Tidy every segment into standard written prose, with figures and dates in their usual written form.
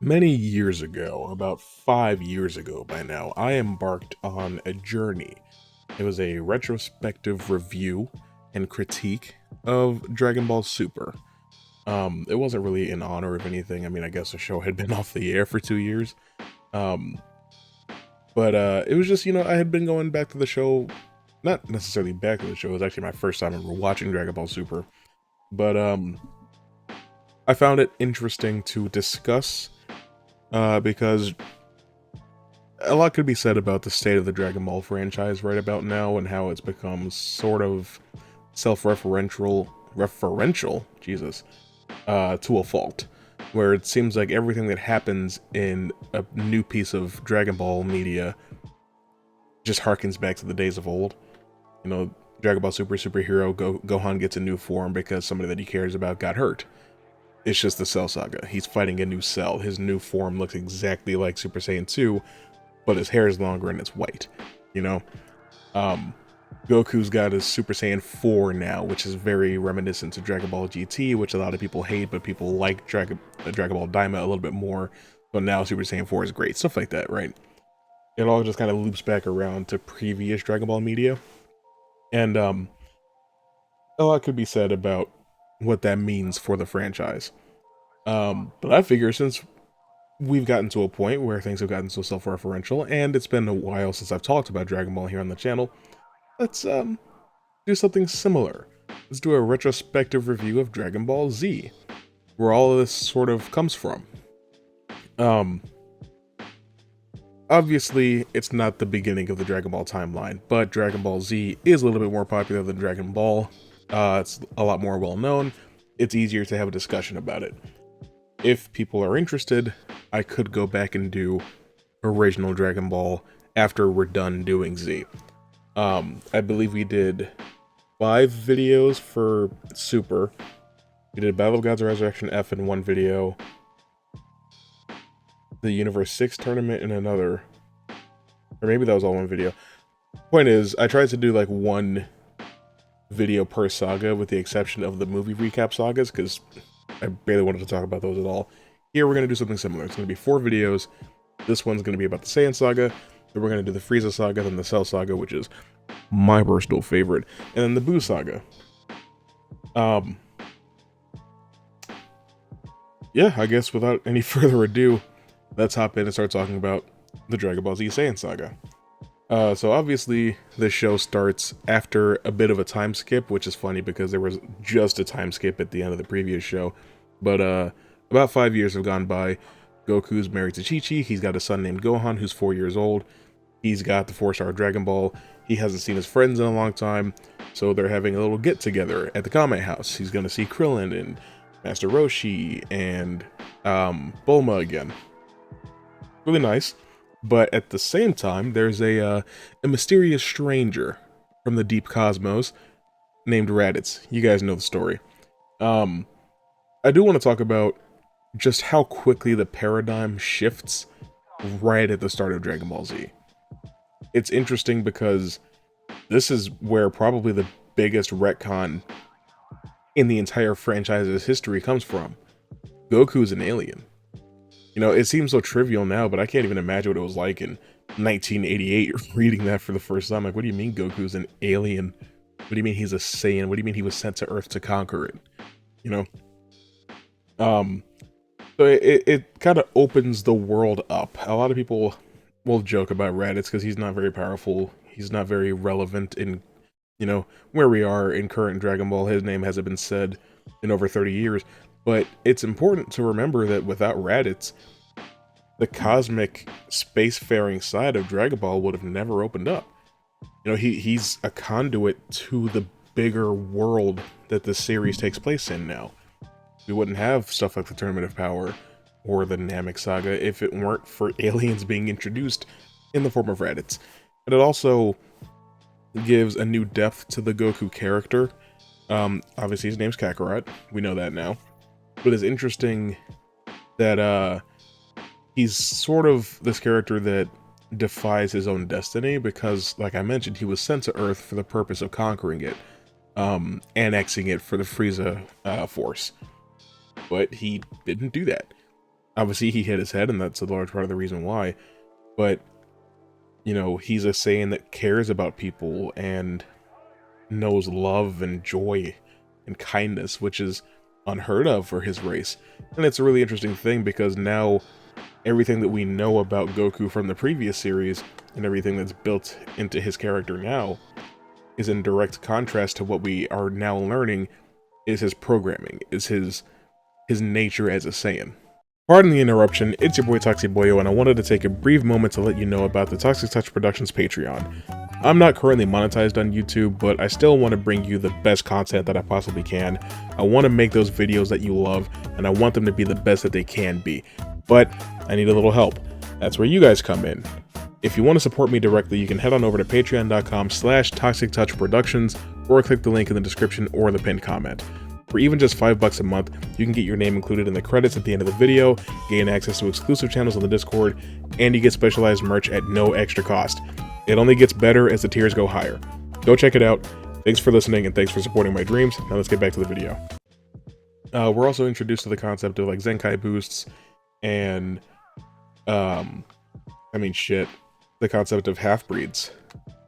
Many years ago, about 5 years ago by now, I embarked on a journey. It was a retrospective review and critique of Dragon Ball Super. It wasn't really in honor of anything. I mean, I guess the show had been off the air for 2 years. Um, but it was just, I had been going back to the show, not necessarily back to the show. It was actually my first time ever watching Dragon Ball Super. But I found it interesting to discuss because a lot could be said about the state of the Dragon Ball franchise right about now and how it's become sort of referential, Jesus, to a fault, where it seems like everything that happens in a new piece of Dragon Ball media just harkens back to the days of old. You know, Dragon Ball superhero Gohan gets a new form because somebody that he cares about got hurt. It's just the Cell Saga. He's fighting a new Cell. His new form looks exactly like Super Saiyan 2, but his hair is longer and it's white. You know, um, Goku's got his Super Saiyan 4 now, which is very reminiscent to Dragon Ball GT, which a lot of people hate, but people like Dragon Ball Daima a little bit more. So now Super Saiyan 4 is great. Stuff like that, right? It all just kind of loops back around to previous Dragon Ball media. And a lot could be said about what that means for the franchise. But I figure since we've gotten to a point where things have gotten so self-referential, and it's been a while since I've talked about Dragon Ball here on the channel, let's do something similar. Let's do a retrospective review of Dragon Ball Z, where all of this sort of comes from. Um, Obviously, it's not the beginning of the Dragon Ball timeline, but Dragon Ball Z is a little bit more popular than Dragon Ball. It's a lot more well known. It's easier to have a discussion about it. If people are interested, I could go back and do original Dragon Ball after we're done doing Z. I believe we did 5 videos for Super. We did Battle of Gods Resurrection F in one video, the Universe 6 tournament in another, or maybe that was all one video. Point is, I tried to do like one video per saga with the exception of the movie recap sagas, because I barely wanted to talk about those at all. Here we're going to do something similar. It's going to be 4 videos. This one's going to be about the Saiyan saga, then we're going to do the Frieza saga, then the Cell saga, which is my personal favorite, and then the Buu saga. Yeah, I guess without any further ado, let's hop in and start talking about the Dragon Ball Z Saiyan saga. So obviously, this show starts after a bit of a time skip, which is funny because there was just a time skip at the end of the previous show. But about 5 years have gone by. Goku's married to Chi-Chi. He's got a son named Gohan, who's 4 years old. He's got the 4-star Dragon Ball. He hasn't seen his friends in a long time, so they're having a little get-together at the Kame house. He's going to see Krillin and Master Roshi and Bulma again. Really nice. But at the same time, there's a mysterious stranger from the deep cosmos named Raditz. You guys know the story. I do want to talk about just how quickly the paradigm shifts right at the start of Dragon Ball Z. It's interesting because this is where probably the biggest retcon in the entire franchise's history comes from. Goku's an alien. You know, it seems so trivial now, but I can't even imagine what it was like in 1988 reading that for the first time. Like, what do you mean Goku's an alien? What do you mean he's a Saiyan? What do you mean he was sent to Earth to conquer it? You know? So it kind of opens the world up. A lot of people will joke about Raditz because he's not very powerful. He's not very relevant in, where we are in current Dragon Ball. His name hasn't been said in over 30 years. But it's important to remember that without Raditz, the cosmic spacefaring side of Dragon Ball would have never opened up. You know, he's a conduit to the bigger world that the series takes place in now. We wouldn't have stuff like the Tournament of Power or the Namek Saga if it weren't for aliens being introduced in the form of Raditz. And it also gives a new depth to the Goku character. Obviously his name's Kakarot. We know that now. But it's interesting that he's sort of this character that defies his own destiny because, like I mentioned, he was sent to Earth for the purpose of conquering it, annexing it for the Frieza force. But he didn't do that. Obviously, he hit his head, and that's a large part of the reason why. But, you know, he's a Saiyan that cares about people and knows love and joy and kindness, which is unheard of for his race. And it's a really interesting thing because now everything that we know about Goku from the previous series and everything that's built into his character now is in direct contrast to what we are now learning is his programming, is his nature as a Saiyan. Pardon the interruption, it's your boy Toxic Boyo, and I wanted to take a brief moment to let you know about the Toxic Touch Productions Patreon. I'm not currently monetized on YouTube, but I still want to bring you the best content that I possibly can. I want to make those videos that you love, and I want them to be the best that they can be. But I need a little help. That's where you guys come in. If you want to support me directly, you can head on over to patreon.com/ToxicTouchProductions or click the link in the description or the pinned comment. For even just $5 a month, you can get your name included in the credits at the end of the video, gain access to exclusive channels on the Discord, and you get specialized merch at no extra cost. It only gets better as the tiers go higher. Go check it out. Thanks for listening and thanks for supporting my dreams. Now let's get back to the video. We're also introduced to the concept of like Zenkai boosts and, the concept of half-breeds.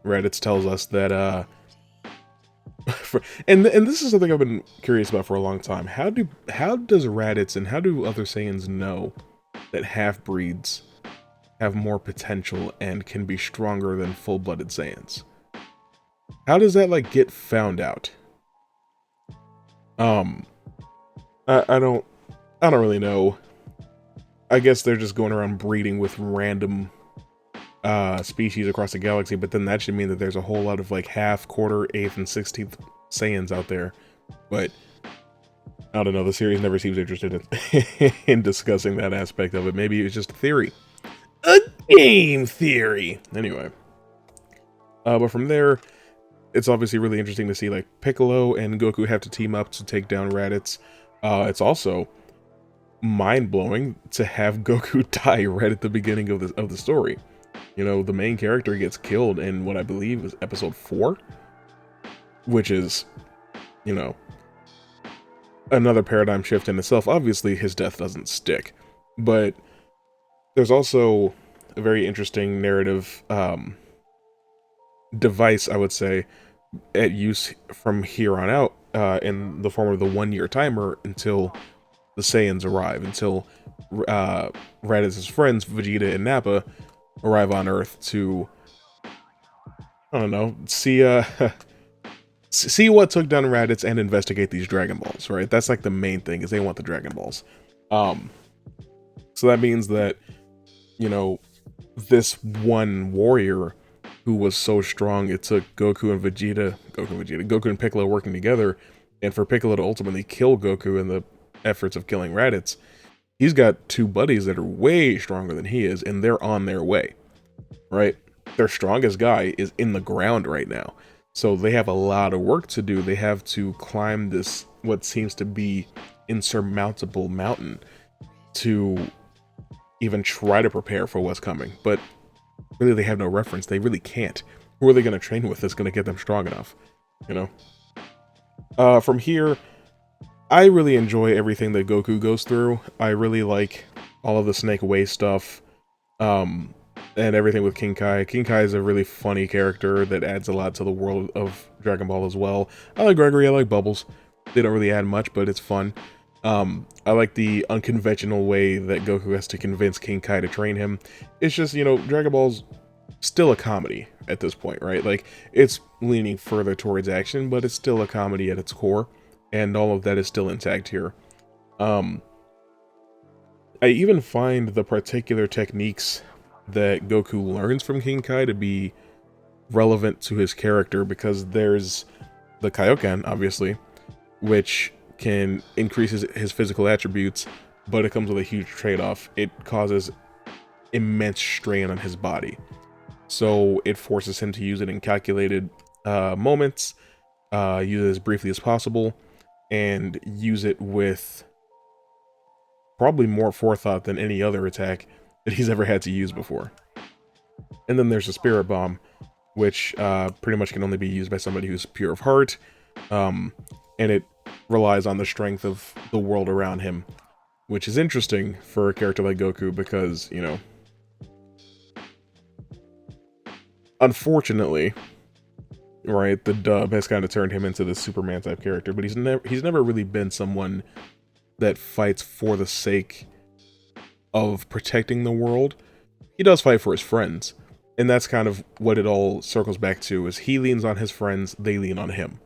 Raditz tells us that, and this is something I've been curious about for a long time. How does Raditz and how do other Saiyans know that half-breeds have more potential and can be stronger than full-blooded Saiyans? How does that like get found out? I don't really know. I guess they're just going around breeding with random species across the galaxy, but then that should mean that there's a whole lot of like half, quarter, eighth, and 16th Saiyans out there. But I don't know, the series never seems interested in discussing that aspect of it. Maybe it's just a theory. A game theory! Anyway. But from there, it's obviously really interesting to see like Piccolo and Goku have to team up to take down Raditz. It's also mind-blowing to have Goku die right at the beginning of the story. You know, the main character gets killed in what I believe is episode 4, which is, you know, another paradigm shift in itself. Obviously, his death doesn't stick, but there's also a very interesting narrative device, I would say, at use from here on out in the form of the 1-year timer until the Saiyans arrive, until Raditz's friends, Vegeta and Nappa, arrive on Earth to, I don't know, see what took down Raditz and investigate these Dragon Balls, right? That's like the main thing, is they want the Dragon Balls. So that means that, you know, this one warrior who was so strong, it took Goku and Piccolo working together, and for Piccolo to ultimately kill Goku in the efforts of killing Raditz. He's got 2 buddies that are way stronger than he is, and they're on their way, right? Their strongest guy is in the ground right now. So they have a lot of work to do. They have to climb this, what seems to be insurmountable mountain to even try to prepare for what's coming. But really, they have no reference. They really can't. Who are they going to train with that's going to get them strong enough? You know? From here, I really enjoy everything that Goku goes through. I really like all of the Snake Way stuff, and everything with King Kai. King Kai is a really funny character that adds a lot to the world of Dragon Ball as well. I like Gregory, I like Bubbles. They don't really add much, but it's fun. I like the unconventional way that Goku has to convince King Kai to train him. It's just, you know, Dragon Ball's still a comedy at this point, right? Like, it's leaning further towards action, but it's still a comedy at its core. And all of that is still intact here. I even find the particular techniques that Goku learns from King Kai to be relevant to his character, because there's the Kaioken, obviously, which can increase his physical attributes, but it comes with a huge trade-off. It causes immense strain on his body. So it forces him to use it in calculated moments, use it as briefly as possible, and use it with probably more forethought than any other attack that he's ever had to use before. And then there's the Spirit Bomb, which pretty much can only be used by somebody who's pure of heart, and it relies on the strength of the world around him, which is interesting for a character like Goku because, you know, unfortunately, right, the dub has kind of turned him into this Superman type character, but he's never really been someone that fights for the sake of protecting the world. He does fight for his friends, and that's kind of what it all circles back to, is he leans on his friends, they lean on him,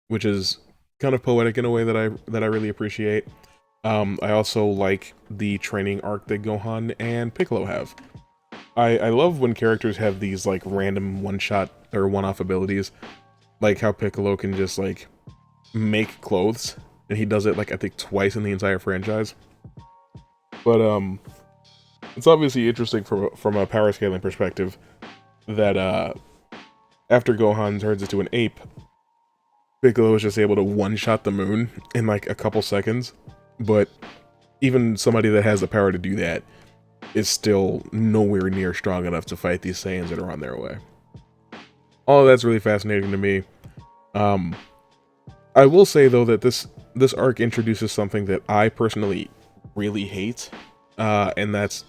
which is kind of poetic in a way that I really appreciate. I also like the training arc that Gohan and Piccolo have. I love when characters have these like random one-shot or one-off abilities, like how Piccolo can just like make clothes, and he does it like I think twice in the entire franchise. But it's obviously interesting from a power scaling perspective that after Gohan turns into an ape, Piccolo is just able to one-shot the moon in like a couple seconds. But even somebody that has the power to do that is still nowhere near strong enough to fight these Saiyans that are on their way. All of that's really fascinating to me. I will say though that this arc introduces something that I personally really hate, and that's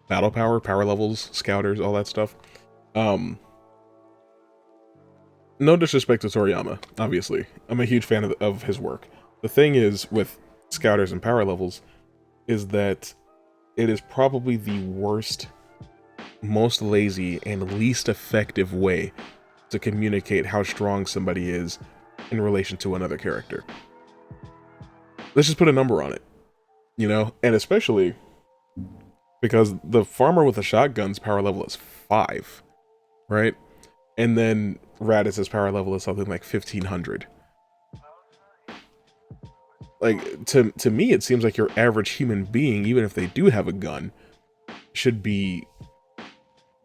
battle power, power levels, scouters, all that stuff. No disrespect to Toriyama, obviously. I'm a huge fan of his work. The thing is, with scouters and power levels, is that it is probably the worst, most lazy, and least effective way to communicate how strong somebody is in relation to another character. Let's just put a number on it, you know? And especially because the farmer with the shotgun's power level is 5, right? And then Raditz's power level is something like 1500. Like, to me, it seems like your average human being, even if they do have a gun, should be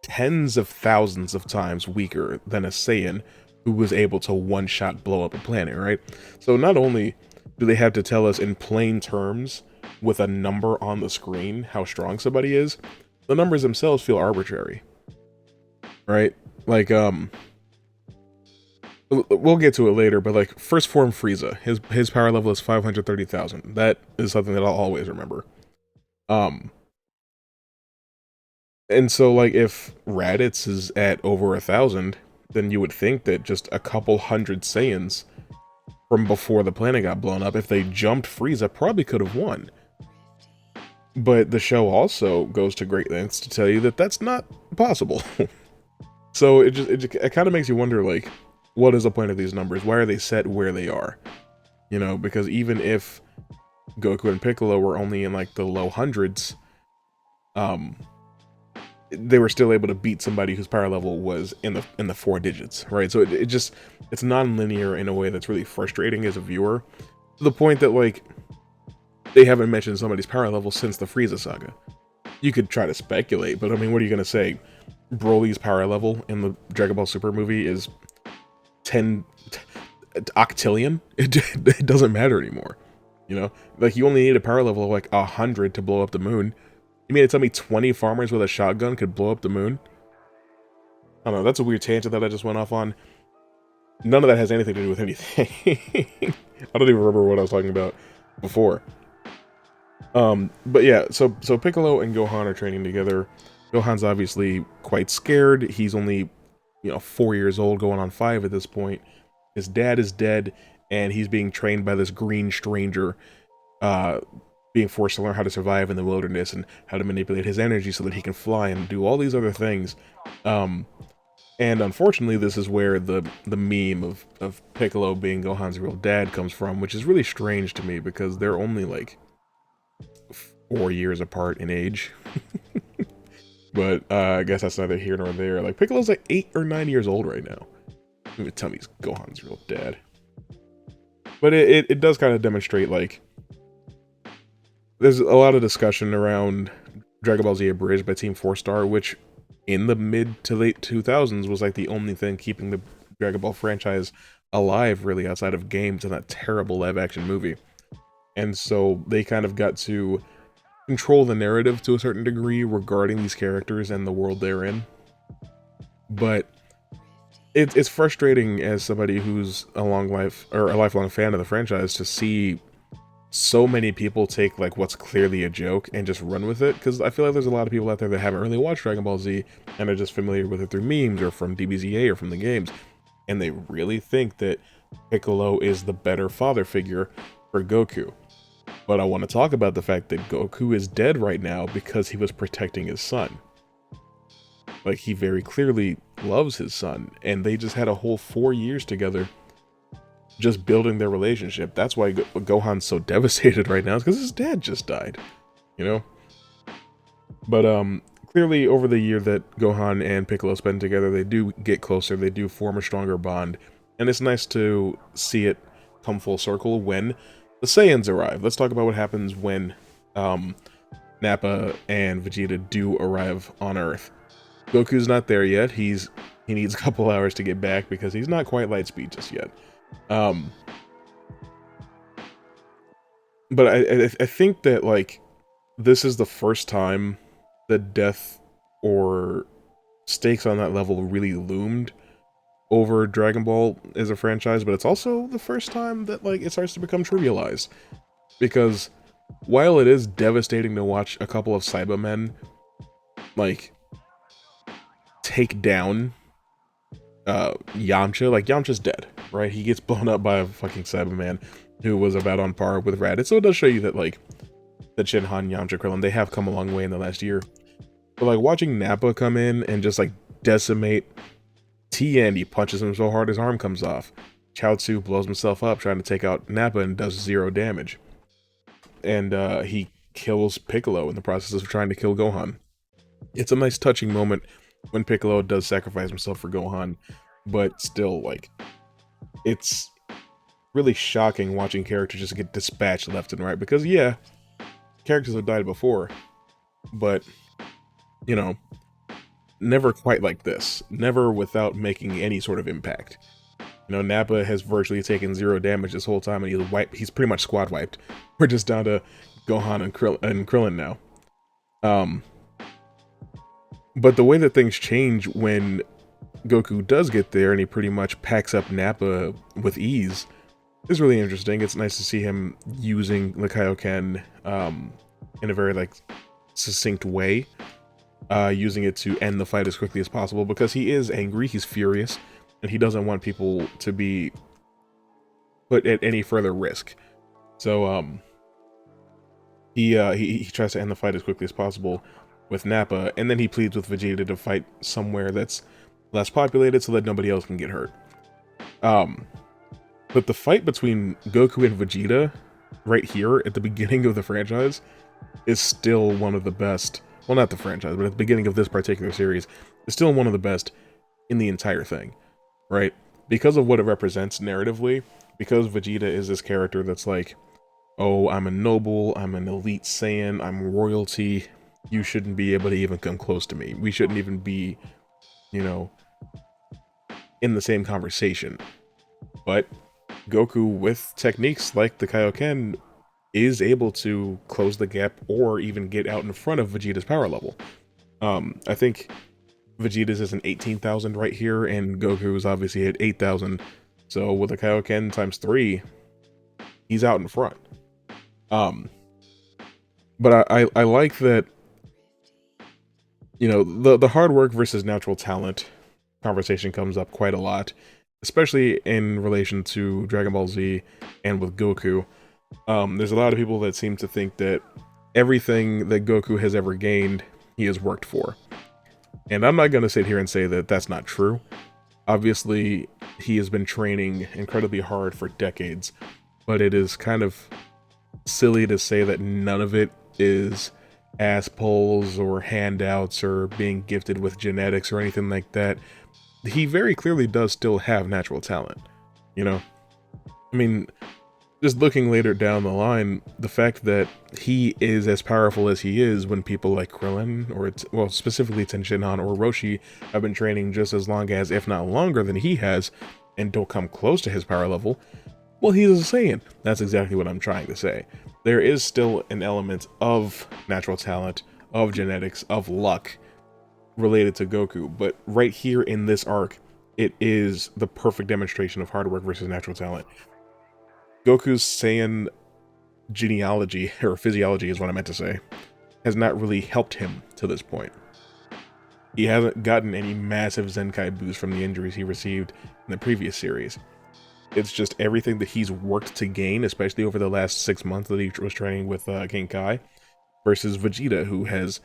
tens of thousands of times weaker than a Saiyan who was able to one-shot blow up a planet, right? So not only do they have to tell us in plain terms with a number on the screen how strong somebody is, the numbers themselves feel arbitrary, right? Like, we'll get to it later, but like, first form Frieza, his power level is 530,000. That is something that I'll always remember. And so, like, if Raditz is at over 1,000, then you would think that just a couple hundred Saiyans from before the planet got blown up, if they jumped Frieza, probably could have won. But the show also goes to great lengths to tell you that that's not possible. So it kind of makes you wonder, like, what is the point of these numbers? Why are they set where they are? You know, because even if Goku and Piccolo were only in like the low hundreds, they were still able to beat somebody whose power level was in the 4 digits, right? So it's non-linear in a way that's really frustrating as a viewer, to the point that, like, they haven't mentioned somebody's power level since the Frieza saga. You could try to speculate, but I mean, what are you gonna say? Broly's power level in the Dragon Ball Super movie is 10 octillion? It doesn't matter anymore, you know? Like, you only need a power level of like 100 to blow up the moon. You mean to tell me 20 farmers with a shotgun could blow up the moon? I don't know, that's a weird tangent that I just went off on. None of that has anything to do with anything. I don't even remember what I was talking about before. But yeah, so Piccolo and Gohan are training together. Gohan's obviously quite scared. He's only, 4 years old, going on 5 at this point. His dad is dead, and he's being trained by this green stranger, being forced to learn how to survive in the wilderness and how to manipulate his energy so that he can fly and do all these other things. And unfortunately, this is where the meme of Piccolo being Gohan's real dad comes from, which is really strange to me because they're only like 4 years apart in age. But I guess that's neither here nor there. Like, Piccolo's like 8 or 9 years old right now. You would tell me he's Gohan's real dad. But it does kind of demonstrate, like, there's a lot of discussion around Dragon Ball Z Abridged by Team 4-Star, which in the mid to late 2000s was like the only thing keeping the Dragon Ball franchise alive, really, outside of games and that terrible live-action movie. And so they kind of got to control the narrative to a certain degree regarding these characters and the world they're in. But it's frustrating as somebody who's a lifelong fan of the franchise to see so many people take like what's clearly a joke and just run with it, because I feel like there's a lot of people out there that haven't really watched Dragon Ball Z and are just familiar with it through memes or from DBZA or from the games, and they really think that Piccolo is the better father figure for Goku. But I want to talk about the fact that Goku is dead right now because he was protecting his son. Like, he very clearly loves his son, and they just had a whole 4 years together just building their relationship. That's why Gohan's so devastated right now, is because his dad just died, you know? But clearly over the year that Gohan and Piccolo spend together, they do get closer, they do form a stronger bond, and it's nice to see it come full circle when the Saiyans arrive. Let's talk about what happens when Nappa and Vegeta do arrive on Earth. Goku's not there yet. He needs a couple hours to get back because he's not quite light speed just yet. But I think that, like, this is the first time that death or stakes on that level really loomed over Dragon Ball as a franchise, but it's also the first time that, like, it starts to become trivialized. Because while it is devastating to watch a couple of Cybermen, like, take down Yamcha, like, Yamcha's dead, right? He gets blown up by a fucking Cyberman who was about on par with Raditz. So it does show you that, like, that Shinhan, Yamcha, Krillin, they have come a long way in the last year. But, like, watching Nappa come in and just, like, decimate Tien, he punches him so hard his arm comes off. Chaozu blows himself up trying to take out Nappa and does 0 damage. And he kills Piccolo in the process of trying to kill Gohan. It's a nice touching moment when Piccolo does sacrifice himself for Gohan, but still, like, it's really shocking watching characters just get dispatched left and right, because, yeah, characters have died before, but, you know, never quite like this. Never without making any sort of impact. You know, Nappa has virtually taken 0 damage this whole time, and he's pretty much squad wiped. We're just down to Gohan and Krillin now. But the way that things change when Goku does get there and he pretty much packs up Nappa with ease is really interesting. It's nice to see him using the Kaioken in a very, like, succinct way, using it to end the fight as quickly as possible, because he is angry, he's furious, and he doesn't want people to be put at any further risk. So he tries to end the fight as quickly as possible with Nappa, and then he pleads with Vegeta to fight somewhere that's less populated so that nobody else can get hurt. But the fight between Goku and Vegeta right here at the beginning of the franchise is still one of the best. Well, not the franchise, but at the beginning of this particular series, is still one of the best in the entire thing, right? Because of what it represents narratively, because Vegeta is this character that's like, oh, I'm a noble, I'm an elite Saiyan, I'm royalty, you shouldn't be able to even come close to me. We shouldn't even be, you know, in the same conversation. But Goku, with techniques like the Kaioken, is able to close the gap or even get out in front of Vegeta's power level. I think Vegeta's is an 18,000 right here, and Goku's obviously at 8,000. So with a Kaioken times 3, he's out in front. But I like that, you know, the hard work versus natural talent conversation comes up quite a lot, especially in relation to Dragon Ball Z and with Goku. There's a lot of people that seem to think that everything that Goku has ever gained, he has worked for. And I'm not going to sit here and say that that's not true. Obviously, he has been training incredibly hard for decades, but it is kind of silly to say that none of it is ass pulls or handouts or being gifted with genetics or anything like that. He very clearly does still have natural talent, you know? I mean, just looking later down the line, the fact that he is as powerful as he is when people like Krillin, or well, specifically Tenshinhan or Roshi, have been training just as long as, if not longer than he has, and don't come close to his power level, well, he's a Saiyan. That's exactly what I'm trying to say. There is still an element of natural talent, of genetics, of luck related to Goku, but right here in this arc, it is the perfect demonstration of hard work versus natural talent. Goku's Saiyan genealogy, or physiology is what I meant to say, has not really helped him to this point. He hasn't gotten any massive Zenkai boost from the injuries he received in the previous series. It's just everything that he's worked to gain, especially over the last 6 months that he was training with King Kai, versus Vegeta, who has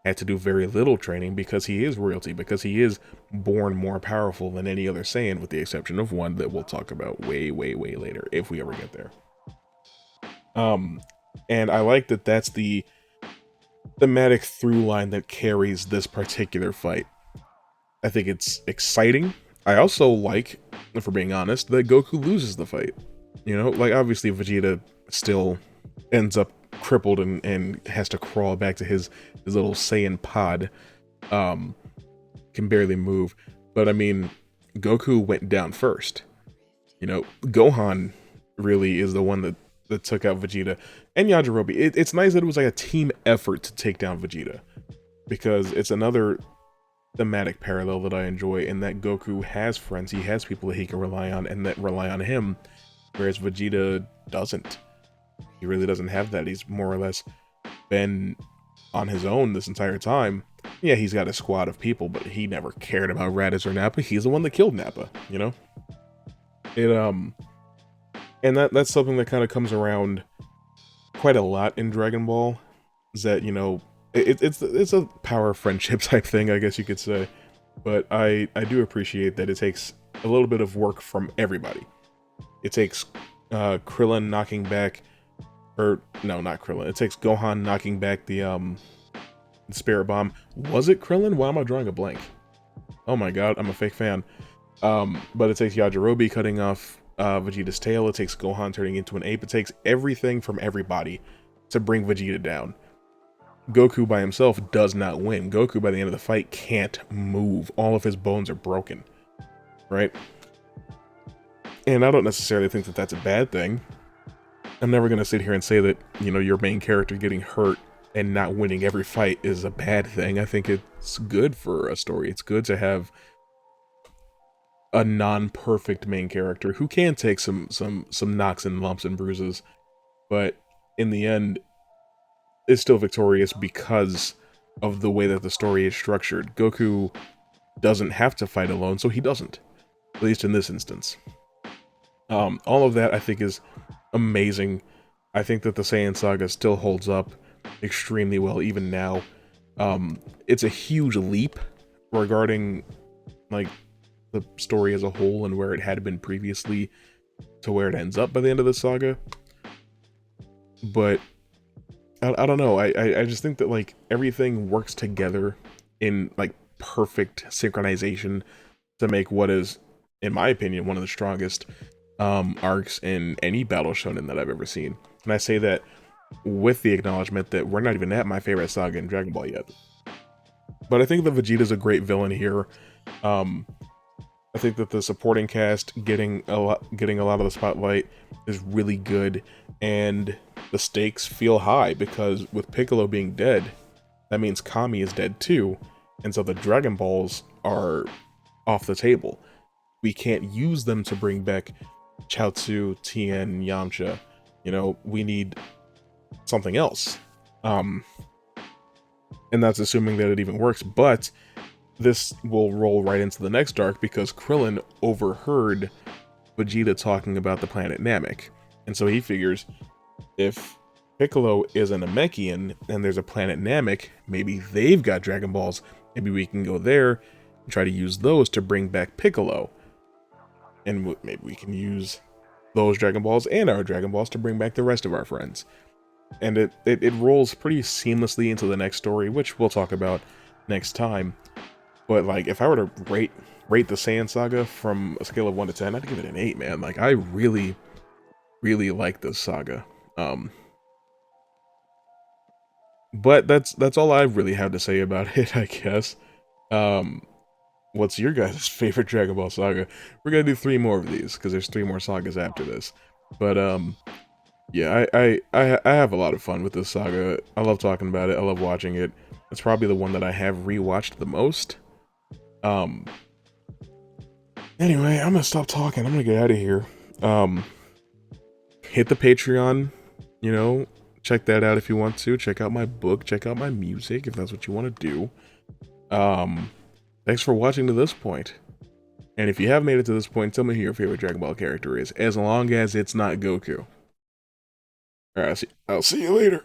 had to do very little training because he is royalty, because he is born more powerful than any other Saiyan, with the exception of one that we'll talk about way later, if we ever get there. And I like that that's the thematic through line that carries this particular fight. I think it's exciting. I also like, if we're being honest, that Goku loses the fight. You know, like, obviously Vegeta still ends up crippled and has to crawl back to his little Saiyan pod. Can barely move. But I mean, Goku went down first. You know, Gohan really is the one that took out Vegeta. And Yajirobe. It's nice that it was like a team effort to take down Vegeta, because it's another thematic parallel that I enjoy, in that Goku has friends, he has people that he can rely on and that rely on him, whereas Vegeta doesn't. He really doesn't have that. He's more or less been on his own this entire time. Yeah, he's got a squad of people, but he never cared about Raditz or Nappa. He's the one that killed Nappa, you know? And that's something that kind of comes around quite a lot in Dragon Ball, is that, you know, it's a power friendship type thing, I guess you could say. But I do appreciate that it takes a little bit of work from everybody. It takes Krillin knocking back, or no, not Krillin. It takes Gohan knocking back the Spirit Bomb. Was it Krillin? Why am I drawing a blank? Oh my god, I'm a fake fan. But it takes Yajirobe cutting off Vegeta's tail. It takes Gohan turning into an ape. It takes everything from everybody to bring Vegeta down. Goku by himself does not win. Goku by the end of the fight can't move. All of his bones are broken, right? And I don't necessarily think that that's a bad thing. I'm never going to sit here and say that, you know, your main character getting hurt and not winning every fight is a bad thing. I think it's good for a story. It's good to have a non-perfect main character who can take some knocks and lumps and bruises, but in the end is still victorious because of the way that the story is structured. Goku doesn't have to fight alone, so he doesn't, at least in this instance. All of that I think is amazing. I think that the Saiyan saga still holds up extremely well even now. It's a huge leap regarding like the story as a whole and where it had been previously to where it ends up by the end of the saga. But I don't know. I just think that like everything works together in like perfect synchronization to make what is, in my opinion, one of the strongest arcs in any battle shonen that I've ever seen. And I say that with the acknowledgement that we're not even at my favorite saga in Dragon Ball yet. But I think that Vegeta's a great villain here. I think that the supporting cast getting a lot of the spotlight is really good, and the stakes feel high because with Piccolo being dead, that means Kami is dead too, and so the Dragon Balls are off the table. We can't use them to bring back Chaozu, Tien, Yamcha. You know, we need something else. And that's assuming that it even works, but this will roll right into the next arc because Krillin overheard Vegeta talking about the planet Namek. And so he figures, if Piccolo is an Namekian and there's a planet Namek, maybe they've got Dragon Balls. Maybe we can go there and try to use those to bring back Piccolo. And maybe we can use those Dragon Balls and our Dragon Balls to bring back the rest of our friends. And it rolls pretty seamlessly into the next story, which we'll talk about next time. But like, if I were to rate the Saiyan saga from a scale of 1 to 10, I'd give it an 8, man. Like, I really like this saga. But that's all I really have to say about it, I guess. What's your guys' favorite Dragon Ball saga? We're gonna do 3 more of these because there's 3 more sagas after this. But yeah, I have a lot of fun with this saga. I love talking about it. I love watching it. It's probably the one that I have rewatched the most. Anyway, I'm gonna stop talking. I'm gonna get out of here. Hit the Patreon, you know, check that out if you want to. Check out my book, check out my music if that's what you want to do. Thanks for watching to this point. And if you have made it to this point, tell me who your favorite Dragon Ball character is, as long as it's not Goku. Alright, I'll see you later.